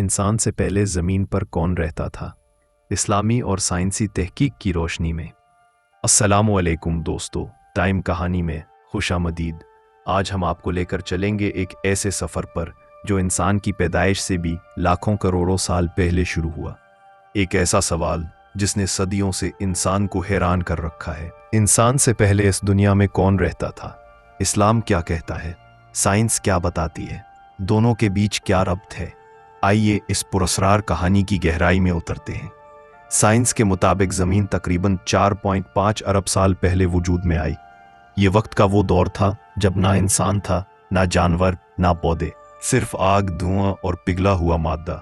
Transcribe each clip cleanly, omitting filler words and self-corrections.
इंसान से पहले ज़मीन पर कौन रहता था, इस्लामी और साइंसी तहकीक की रोशनी में। अस्सलामु अलैकुम दोस्तों, टाइम कहानी में खुशामदीद। आज हम आपको लेकर चलेंगे एक ऐसे सफ़र पर जो इंसान की पैदाइश से भी लाखों करोड़ों साल पहले शुरू हुआ। एक ऐसा सवाल जिसने सदियों से इंसान को हैरान कर रखा है। इंसान से पहले इस दुनिया में कौन रहता था? इस्लाम क्या कहता है? साइंस क्या बताती है? दोनों के बीच क्या रब्त है? आइए इस पुरस्कार कहानी की गहराई में उतरते हैं। साइंस के मुताबिक ज़मीन तकरीबन 4.5 अरब साल पहले वजूद में आई। ये वक्त का वो दौर था जब ना इंसान था, ना जानवर, ना पौधे, सिर्फ आग, धुआं और पिघला हुआ मादा।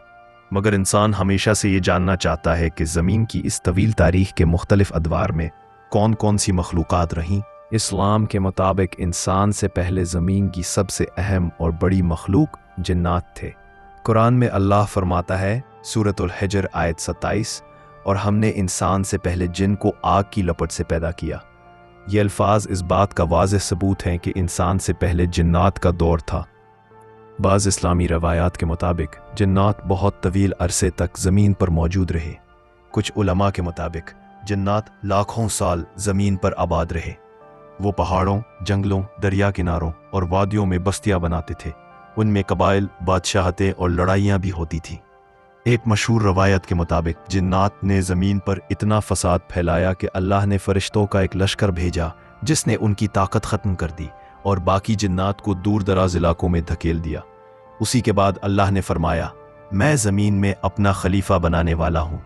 मगर इंसान हमेशा से ये जानना चाहता है कि ज़मीन की इस तवील तारीख के मुख्तलिफ अदवार में कौन कौन सी मखलूक़ात रहीं। इस्लाम के मुताबिक इंसान से पहले ज़मीन की सबसे अहम और बड़ी मखलूक जिन्नात थे। कुरान में अल्लाह फरमाता है, सूरतुल हिजर आयत 27, और हमने इंसान से पहले जिन को आग की लपट से पैदा किया। ये अल्फाज इस बात का वाज़ेह सबूत हैं कि इंसान से पहले जिन्नात का दौर था। बाज़ इस्लामी रवायात के मुताबिक जिन्नात बहुत तवील अरसे तक ज़मीन पर मौजूद रहे। कुछ उलमा के मुताबिक जिन्नात लाखों साल ज़मीन पर आबाद रहे। वो पहाड़ों, जंगलों, दरिया किनारों और वादियों में बस्तियां बनाते थे। उनमें कबाइल, बादशाहतें और लड़ाइयाँ भी होती थीं। एक मशहूर रवायत के मुताबिक जिन्नात ने ज़मीन पर इतना फसाद फैलाया कि अल्लाह ने फरिश्तों का एक लश्कर भेजा जिसने उनकी ताकत ख़त्म कर दी और बाकी जिन्नात को दूर दराज इलाकों में धकेल दिया। उसी के बाद अल्लाह ने फरमाया, मैं ज़मीन में अपना खलीफा बनाने वाला हूँ।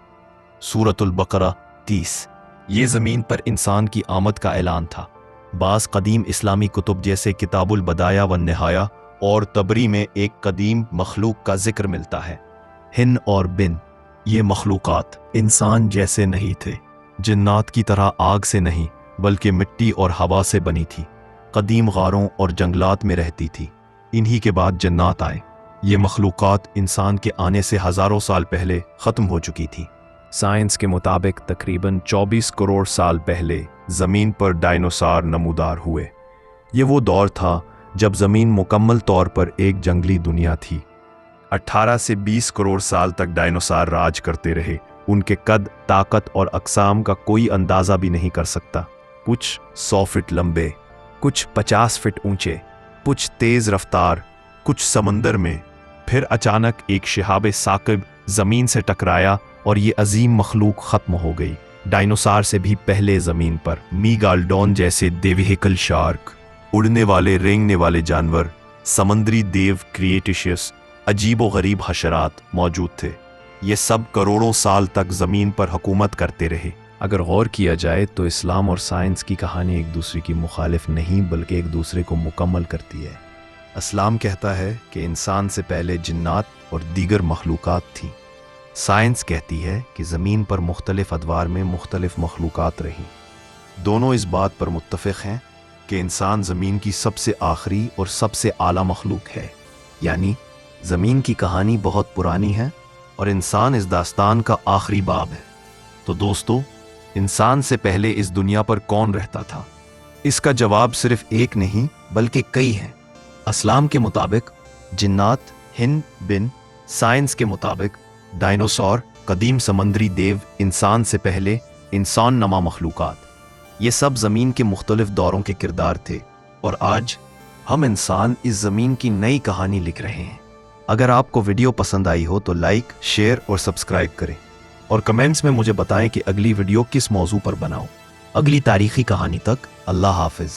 सूरतुल बकरा 30। ये ज़मीन पर इंसान की आमद का ऐलान था। बाज़ कदीम इस्लामी कुतुब जैसे किताबुल बदाया व निहाया और तबरी में एक कदीम मखलूक का जिक्र मिलता है, हिन और बिन। ये मखलूक़ात इंसान जैसे नहीं थे, जिन्नात की तरह आग से नहीं बल्कि मिट्टी और हवा से बनी थी। कदीम गारों और जंगलात में रहती थी। इन्हीं के बाद जन्नात आए। ये मखलूक़ात इंसान के आने से हज़ारों साल पहले ख़त्म हो चुकी थी। साइंस के मुताबिक तकरीबन 24 करोड़ साल पहले ज़मीन पर डायनासोर नमूदार हुए। ये वो दौर था जब ज़मीन मुकम्मल तौर पर एक जंगली दुनिया थी। 18 से 20 करोड़ साल तक डायनासोर राज करते रहे। उनके कद, ताकत और अक़साम का कोई अंदाज़ा भी नहीं कर सकता। कुछ 100 फीट लंबे, कुछ 50 फीट ऊंचे, कुछ तेज़ रफ्तार, कुछ समंदर में। फिर अचानक एक शिहाब साकिब ज़मीन से टकराया और ये अजीम मखलूक ख़त्म हो गई। डायनासोर से भी पहले ज़मीन पर मीगाल्डोन जैसे देविहिकल शार्क, उड़ने वाले रेंगने वाले जानवर, समंदरी देव क्रिएटिशियस, अजीब व गरीब हशरात मौजूद थे। ये सब करोड़ों साल तक ज़मीन पर हुकूमत करते रहे। अगर गौर किया जाए तो इस्लाम और साइंस की कहानी एक दूसरे की मुखालिफ नहीं बल्कि एक दूसरे को मुकम्मल करती है। इस्लाम कहता है कि इंसान से पहले जिन्नात और दीगर मखलूक़ात थीं। साइंस कहती है कि ज़मीन पर मुख्तलिफ अदवार में मुख्तलिफ मखलूक़ात रहीं। दोनों इस बात पर मुत्तफ़िक़ हैं कि इंसान ज़मीन की सबसे आखिरी और सबसे आला मखलूक है। यानी ज़मीन की कहानी बहुत पुरानी है और इंसान इस दास्तान का आखिरी बाब है। तो दोस्तों, इंसान से पहले इस दुनिया पर कौन रहता था? इसका जवाब सिर्फ एक नहीं बल्कि कई हैं। इस्लाम के मुताबिक जिन्नात, हिन, बिन। साइंस के मुताबिक डायनासोर, कदीम समंदरी देव, इंसान से पहले इंसान नमा मखलूक़ात। ये सब ज़मीन के मुख्तलिफ दौरों के किरदार थे और आज हम इंसान इस ज़मीन की नई कहानी लिख रहे हैं। अगर आपको वीडियो पसंद आई हो तो लाइक, शेयर और सब्सक्राइब करें और कमेंट्स में मुझे बताएं कि अगली वीडियो किस मौजू पर बनाऊं। अगली तारीख़ी कहानी तक अल्लाह हाफ़िज़।